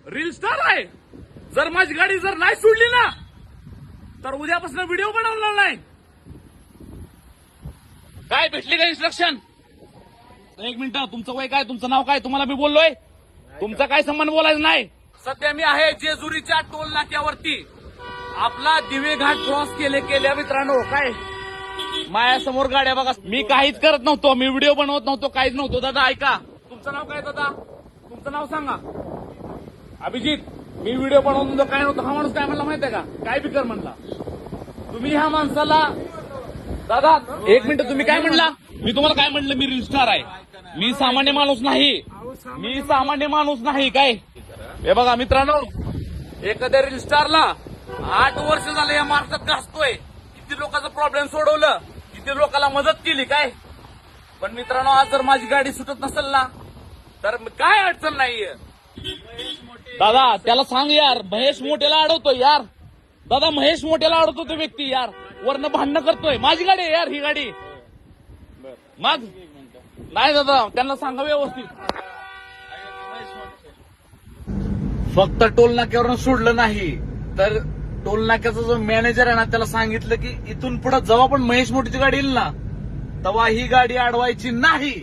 Reel star आहे. जर माझी गाडी जर नाही सोडली ना तर उद्यापासून व्हिडिओ बनवणार नाही. काय भेटली का इन्स्ट्रक्शन? एक मिनिट, तुमचं वय काय, तुमचं नाव काय? तुम्हाला मी बोललोय, तुमचा काय संबंध बोलायचं नाही. सध्या मी आहे जेजुरीच्या टोल नाक्यावरती. आपला दिवे घाट क्रॉस केल्या मित्रांनो. काय माझ्यासमोर गाड्या बघा. मी काहीच करत नव्हतो, मी व्हिडिओ बनवत नव्हतो, काहीच नव्हतो. दादा ऐका, तुमचं नाव काय? दादा तुमचं नाव सांगा. अभिजित. मी व्हिडिओ बनवत नव्हतो, काय नव्हतं. हा माणूस काय म्हणला माहितीये का? काय बिकर म्हणला तुम्ही ह्या माणसाला. दादा एक मिनिट, तुम्ही काय म्हणला? मी तुम्हाला काय म्हणलं? मी रील स्टार आहे, मी सामान्य माणूस नाही, मी सामान्य माणूस नाही. काय हे बघा मित्रांनो, एखाद्या रील स्टारला 8 वर्ष झालं या मार्गात घासतोय. किती लोकांचा प्रॉब्लेम सोडवलं, किती लोकांना मदत केली. काय पण मित्रांनो, आज जर माझी गाडी सुटत नसेल ना तर काय अडचण नाहीये. दादा त्याला सांग यार, महेश मोठेला अडवतोय यार. दादा महेश मोठेला अडवतो तो व्यक्ती यार, वरनं भांडणं करतोय. माझी गाडी आहे यार ही गाडी. मग नाही दादा, त्यांना सांगा व्यवस्थित. फक्त टोल नाक्यावरून सोडलं नाही तर टोल नाक्याचा जो मॅनेजर आहे ना त्याला सांगितलं की इथून पुढे जेव्हा पण महेश मोठीची गाडी येईल ना तेव्हा ही गाडी अडवायची नाही.